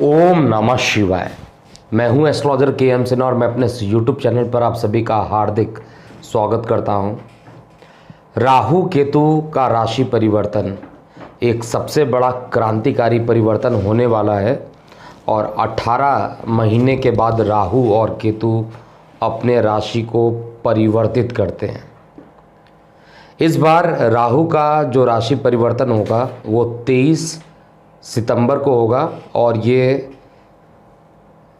ओम नमः शिवाय। मैं हूं एस्ट्रोलॉजर के एम सिन्हा और मैं अपने यूट्यूब चैनल पर आप सभी का हार्दिक स्वागत करता हूं। राहु केतु का राशि परिवर्तन एक सबसे बड़ा क्रांतिकारी परिवर्तन होने वाला है और 18 महीने के बाद राहु और केतु अपने राशि को परिवर्तित करते हैं। इस बार राहु का जो राशि परिवर्तन होगा वो 23 सितंबर को होगा और ये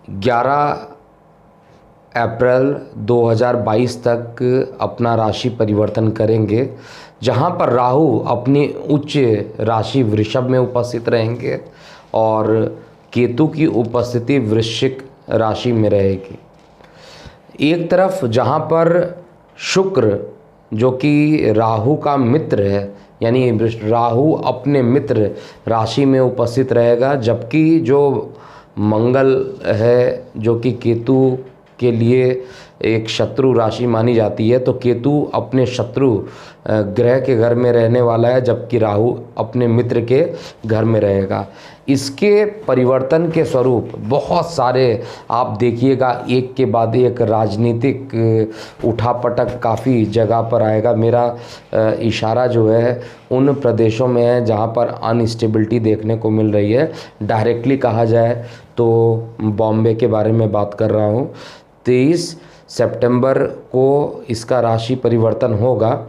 11 अप्रैल 2022 तक अपना राशि परिवर्तन करेंगे, जहां पर राहु अपनी उच्च राशि वृषभ में उपस्थित रहेंगे और केतु की उपस्थिति वृश्चिक राशि में रहेगी। एक तरफ जहां पर शुक्र जो कि राहु का मित्र है, यानी राहु अपने मित्र राशि में उपस्थित रहेगा, जबकि जो मंगल है जो कि केतु के लिए एक शत्रु राशि मानी जाती है, तो केतु अपने शत्रु ग्रह के घर में रहने वाला है, जबकि राहु अपने मित्र के घर में रहेगा। इसके परिवर्तन के स्वरूप बहुत सारे आप देखिएगा, एक के बाद एक राजनीतिक उठापटक काफ़ी जगह पर आएगा। मेरा इशारा जो है उन प्रदेशों में है जहाँ पर अनस्टेबिलिटी देखने को मिल रही है। डायरेक्टली कहा जाए तो बॉम्बे के बारे में बात कर रहा हूँ। 23 सितंबर को इसका राशि परिवर्तन होगा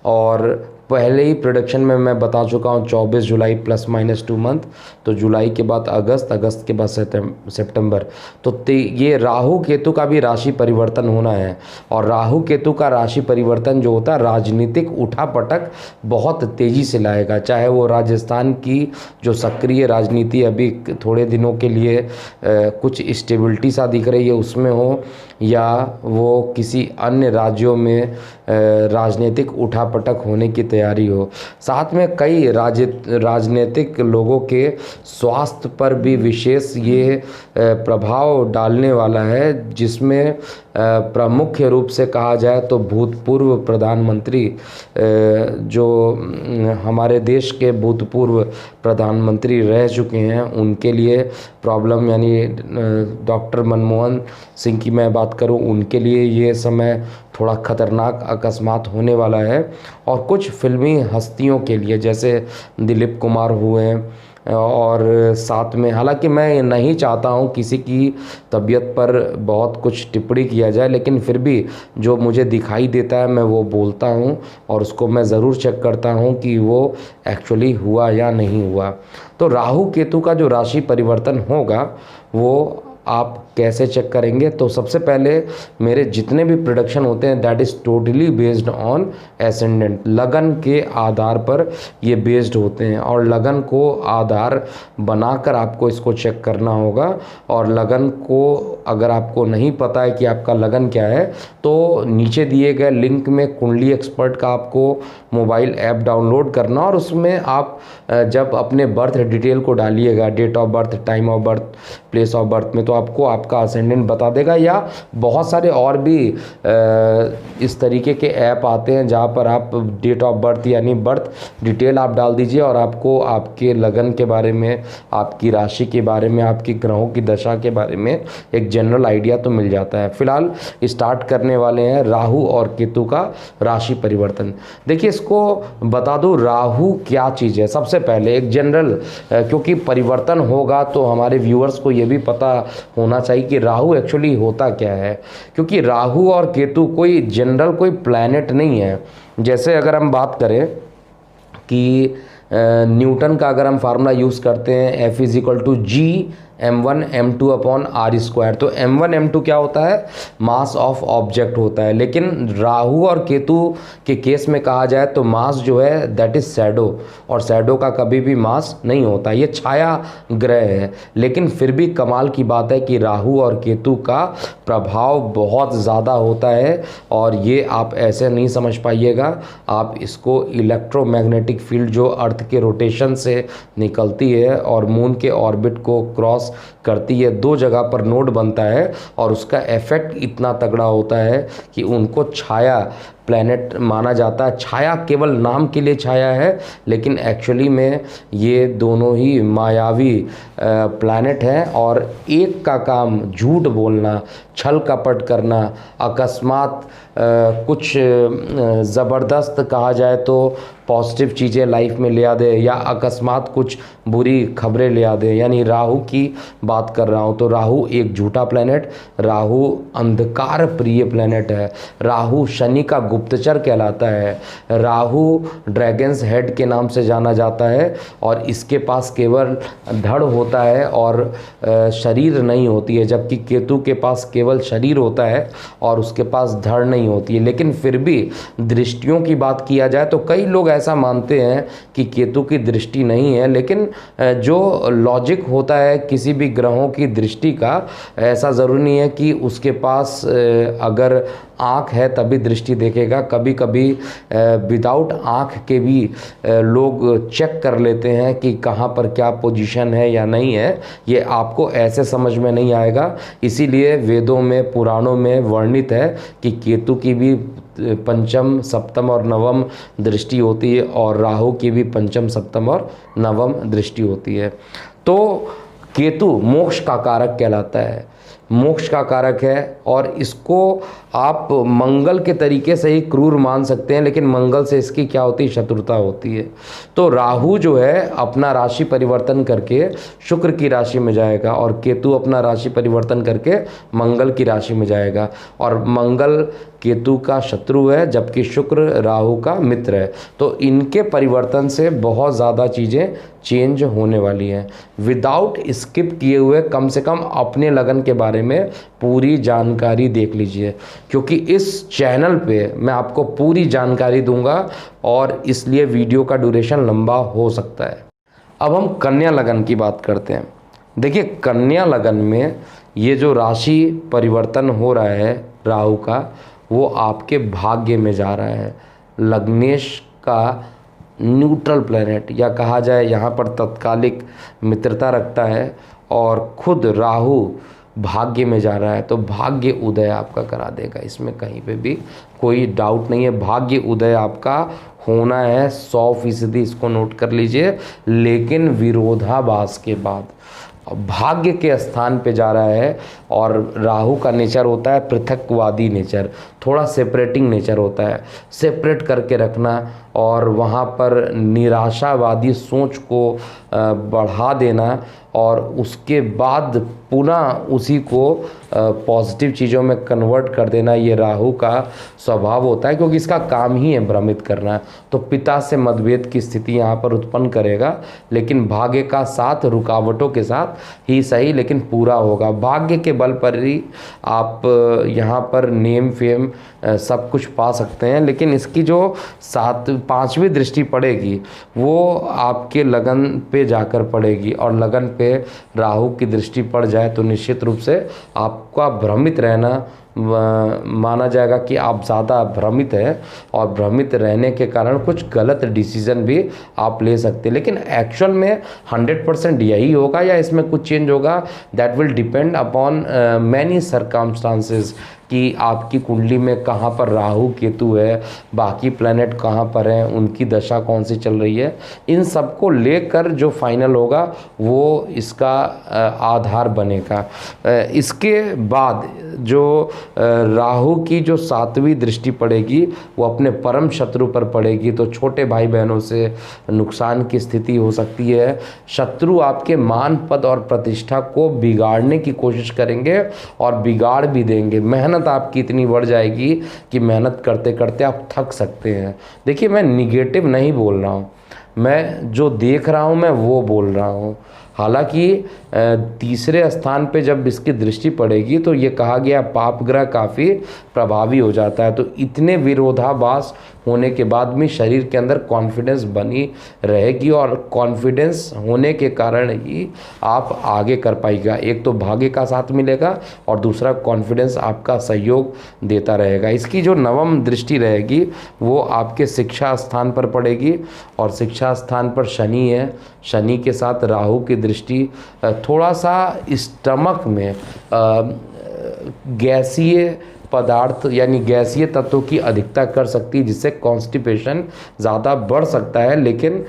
और पहले ही प्रोडक्शन में मैं बता चुका हूँ 24 जुलाई ±2 मंथ, तो जुलाई के बाद अगस्त, अगस्त के बाद सितंबर, तो ये राहु केतु का भी राशि परिवर्तन होना है। और राहु केतु का राशि परिवर्तन जो होता है राजनीतिक उठापटक बहुत तेज़ी से लाएगा, चाहे वो राजस्थान की जो सक्रिय राजनीति अभी थोड़े दिनों के लिए कुछ स्टेबिलिटी सा दिख रही है उसमें हो, या वो किसी अन्य राज्यों में राजनीतिक उठापटक होने की तैयारी हो। साथ में कई राजनीतिक लोगों के स्वास्थ्य पर भी विशेष ये प्रभाव डालने वाला है, जिसमें प्रमुख रूप से कहा जाए तो भूतपूर्व प्रधानमंत्री जो हमारे देश के भूतपूर्व प्रधानमंत्री रह चुके हैं उनके लिए प्रॉब्लम, यानी डॉक्टर मनमोहन सिंह की मैं बात करूं, उनके लिए ये समय थोड़ा खतरनाक अकस्मात होने वाला है। और कुछ फिल्मी हस्तियों के लिए जैसे दिलीप कुमार हुए, और साथ में हालांकि मैं नहीं चाहता हूं किसी की तबीयत पर बहुत कुछ टिप्पणी किया जाए, लेकिन फिर भी जो मुझे दिखाई देता है मैं वो बोलता हूं और उसको मैं ज़रूर चेक करता हूं कि वो एक्चुअली हुआ या नहीं हुआ। तो राहु केतु का जो राशि परिवर्तन होगा वो आप कैसे चेक करेंगे? तो सबसे पहले मेरे जितने भी प्रोडक्शन होते हैं that is totally based on ascendant, लगन के आधार पर ये बेस्ड होते हैं और लगन को आधार बनाकर आपको इसको चेक करना होगा। और लगन को अगर आपको नहीं पता है कि आपका लगन क्या है तो नीचे दिए गए लिंक में कुंडली एक्सपर्ट का आपको मोबाइल ऐप डाउनलोड करना, और उसमें आप जब अपने बर्थ डिटेल को डालिएगा, date of birth, time of birth, place of birth में, तो आपको आपका असेंडेंट बता देगा। या बहुत सारे और भी इस तरीके के ऐप आते हैं जहाँ पर आप डेट ऑफ बर्थ यानी बर्थ डिटेल आप डाल दीजिए और आपको आपके लगन के बारे में, आपकी राशि के बारे में, आपकी ग्रहों की दशा के बारे में एक जनरल आइडिया तो मिल जाता है। फिलहाल स्टार्ट करने वाले हैं राहु और केतु का राशि परिवर्तन। देखिए, इसको बता दूं राहु क्या चीज़ है। सबसे पहले एक जनरल, क्योंकि परिवर्तन होगा तो हमारे व्यूअर्स को ये भी पता होना चाहिए कि राहु एक्चुअली होता क्या है, क्योंकि राहु और केतु कोई जनरल कोई प्लैनेट नहीं है। जैसे अगर हम बात करें कि न्यूटन का अगर हम फार्मूला यूज़ करते हैं F = m1 m2/r², तो m1 m2 क्या होता है? मास ऑफ ऑब्जेक्ट होता है। लेकिन राहु और केतु के केस में कहा जाए तो मास जो है दैट इज़ शैडो, और शैडो का कभी भी मास नहीं होता, ये छाया ग्रह है। लेकिन फिर भी कमाल की बात है कि राहु और केतु का प्रभाव बहुत ज़्यादा होता है, और ये आप ऐसे नहीं समझ पाइएगा। आप इसको इलेक्ट्रोमैग्नेटिक फील्ड जो अर्थ के रोटेशन से निकलती है और मून के ऑर्बिट को क्रॉस करती है, दो जगह पर नोड बनता है और उसका इफेक्ट इतना तगड़ा होता है कि उनको छाया प्लैनेट माना जाता है। छाया केवल नाम के लिए छाया है, लेकिन एक्चुअली में ये दोनों ही मायावी प्लैनेट हैं। और एक का काम झूठ बोलना, छल कपट करना, अकस्मात कुछ ज़बरदस्त कहा जाए तो पॉजिटिव चीज़ें लाइफ में ले आ दे, या अकस्मात कुछ बुरी खबरें ले आ दे। यानी राहु की बात कर रहा हूँ तो राहु एक झूठा प्लैनेट, राहु अंधकार प्रिय प्लैनेट है, राहु शनि का गुप्तचर कहलाता है, राहु ड्रैगन्स हेड के नाम से जाना जाता है, और इसके पास केवल धड़ होता है और शरीर नहीं होती है, जबकि केतु के पास केवल शरीर होता है और उसके पास धड़ नहीं होती है। लेकिन फिर भी दृष्टियों की बात किया जाए तो कई लोग ऐसा मानते हैं कि केतु की दृष्टि नहीं है, लेकिन जो लॉजिक होता है किसी भी ग्रहों की दृष्टि का, ऐसा ज़रूरी नहीं है कि उसके पास अगर आँख है तभी दृष्टि देखेगा। कभी कभी विदाउट आँख के भी लोग चेक कर लेते हैं कि कहाँ पर क्या पोजीशन है या नहीं है, ये आपको ऐसे समझ में नहीं आएगा। इसीलिए वेदों में, पुराणों में वर्णित है कि केतु की भी पंचम, सप्तम और नवम दृष्टि होती है, और राहु की भी पंचम, सप्तम और नवम दृष्टि होती है। तो केतु मोक्ष का कारक कहलाता है, मोक्ष का कारक है, और इसको आप मंगल के तरीके से ही क्रूर मान सकते हैं, लेकिन मंगल से इसकी क्या होती है, शत्रुता होती है। तो राहु जो है अपना राशि परिवर्तन करके शुक्र की राशि में जाएगा, और केतु अपना राशि परिवर्तन करके मंगल की राशि में जाएगा, और मंगल केतु का शत्रु है जबकि शुक्र राहु का मित्र है। तो इनके परिवर्तन से बहुत ज़्यादा चीज़ें चेंज होने वाली हैं। विदाउट स्किप किए हुए कम से कम अपने लगन के बारे में पूरी जानकारी देख लीजिए, क्योंकि इस चैनल पे मैं आपको पूरी जानकारी दूंगा और इसलिए वीडियो का ड्यूरेशन लंबा हो सकता है। अब हम कन्या लगन की बात करते हैं। देखिए, कन्या लगन में ये जो राशि परिवर्तन हो रहा है राहु का, वो आपके भाग्य में जा रहा है। लग्नेश का न्यूट्रल प्लैनेट, या कहा जाए यहाँ पर तत्कालिक मित्रता रखता है, और खुद राहु भाग्य में जा रहा है, तो भाग्य उदय आपका करा देगा। इसमें कहीं पे भी कोई डाउट नहीं है, भाग्य उदय आपका होना है 100%, इसको नोट कर लीजिए। लेकिन विरोधाभास के बाद भाग्य के स्थान पे जा रहा है, और राहु का नेचर होता है पृथकवादी नेचर, थोड़ा सेपरेटिंग नेचर होता है, सेपरेट करके रखना, और वहाँ पर निराशावादी सोच को बढ़ा देना, और उसके बाद पुनः उसी को पॉजिटिव चीज़ों में कन्वर्ट कर देना, ये राहु का स्वभाव होता है, क्योंकि इसका काम ही है भ्रमित करना। तो पिता से मतभेद की स्थिति यहाँ पर उत्पन्न करेगा, लेकिन भाग्य का साथ, रुकावटों के साथ ही सही, लेकिन पूरा होगा। भाग्य के बल पर ही आप यहाँ पर नेम फेम सब कुछ पा सकते हैं, लेकिन इसकी जो 5वीं दृष्टि पड़ेगी वो आपके लगन पे जाकर पड़ेगी, और लगन पे राहु की दृष्टि पड़ जाए तो निश्चित रूप से आपका भ्रमित रहना माना जाएगा कि आप ज़्यादा भ्रमित हैं, और भ्रमित रहने के कारण कुछ गलत डिसीजन भी आप ले सकते हैं। लेकिन एक्चुअल में 100% यही होगा या इसमें कुछ चेंज होगा, that will depend upon many circumstances, कि आपकी कुंडली में कहाँ पर राहु केतु है, बाकी प्लैनेट कहाँ पर हैं, उनकी दशा कौन सी चल रही है, इन सब को लेकर जो फाइनल होगा वो इसका आधार बनेगा। इसके बाद जो राहु की जो 7वीं दृष्टि पड़ेगी वो अपने परम शत्रु पर पड़ेगी, तो छोटे भाई बहनों से नुकसान की स्थिति हो सकती है। शत्रु आपके मान, पद और प्रतिष्ठा को बिगाड़ने की कोशिश करेंगे और बिगाड़ भी देंगे। मेहनत आपकी इतनी बढ़ जाएगी कि मेहनत करते करते आप थक सकते हैं। देखिए, मैं निगेटिव नहीं बोल रहा हूँ, मैं जो देख रहा हूँ मैं वो बोल रहा हूँ। हालांकि तीसरे स्थान पे जब इसकी दृष्टि पड़ेगी तो ये कहा गया पाप ग्रह काफ़ी प्रभावी हो जाता है, तो इतने विरोधाभास होने के बाद भी शरीर के अंदर कॉन्फिडेंस बनी रहेगी, और कॉन्फिडेंस होने के कारण ही आप आगे कर पाएगा। एक तो भाग्य का साथ मिलेगा और दूसरा कॉन्फिडेंस आपका सहयोग देता रहेगा। इसकी जो 9वीं दृष्टि रहेगी वो आपके शिक्षा स्थान पर पड़ेगी, और शिक्षा स्थान पर शनि है, शनि के साथ राहु की दृष्टि थोड़ा सा स्टमक में गैसीय पदार्थ यानी गैसीय तत्वों की अधिकता कर सकती है, जिससे कॉन्स्टिपेशन ज़्यादा बढ़ सकता है। लेकिन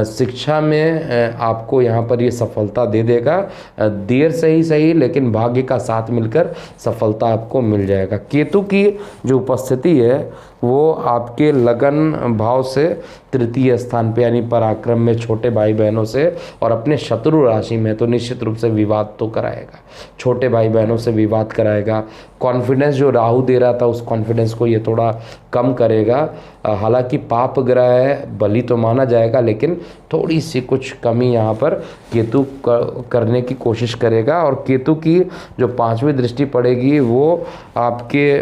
शिक्षा में आपको यहाँ पर ये सफलता दे देगा, देर से ही सही लेकिन भाग्य का साथ मिलकर सफलता आपको मिल जाएगा। केतु की जो उपस्थिति है वो आपके लगन भाव से तृतीय स्थान पे यानी पराक्रम में छोटे भाई बहनों से और अपने शत्रु राशि में तो निश्चित रूप से विवाद तो कराएगा, छोटे भाई बहनों से विवाद कराएगा। कॉन्फिडेंस जो राहु दे रहा था उस कॉन्फिडेंस को ये थोड़ा कम करेगा। हालांकि पाप ग्रह है, बलि तो माना जाएगा, लेकिन थोड़ी सी कुछ कमी यहाँ पर केतु करने की कोशिश करेगा। और केतु की जो 5वीं दृष्टि पड़ेगी वो आपके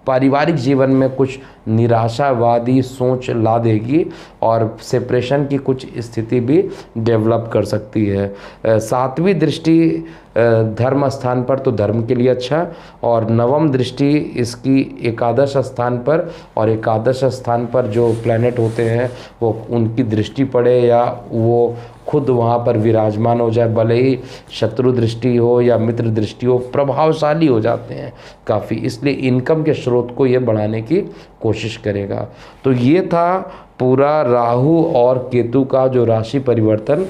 पारिवारिक जीवन में कुछ निराशावादी सोच ला देगी और सेपरेशन की कुछ स्थिति भी डेवलप कर सकती है। 7वीं दृष्टि धर्म स्थान पर तो धर्म के लिए अच्छा, और 9वीं दृष्टि इसकी एकादश स्थान पर, और एकादश स्थान पर जो प्लैनेट होते हैं वो उनकी दृष्टि पड़े या वो खुद वहाँ पर विराजमान हो जाए, भले ही शत्रु दृष्टि हो या मित्र दृष्टि हो, प्रभावशाली हो जाते हैं काफ़ी, इसलिए इनकम के स्रोत को ये बढ़ाने की कोशिश करेगा। तो ये था पूरा राहु और केतु का जो राशि परिवर्तन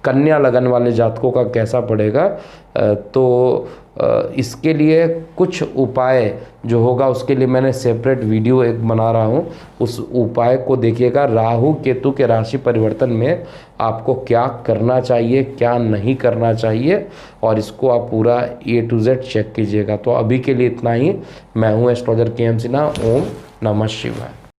कन्या लगन वाले जातकों का कैसा पड़ेगा। तो इसके लिए कुछ उपाय जो होगा उसके लिए मैंने सेपरेट वीडियो एक बना रहा हूँ, उस उपाय को देखिएगा। राहु केतु के राशि परिवर्तन में आपको क्या करना चाहिए, क्या नहीं करना चाहिए, और इसको आप पूरा A to Z चेक कीजिएगा। तो अभी के लिए इतना ही। मैं हूँ एस्ट्रोलॉजर KM सिन्हा। ओम नमः शिवाय।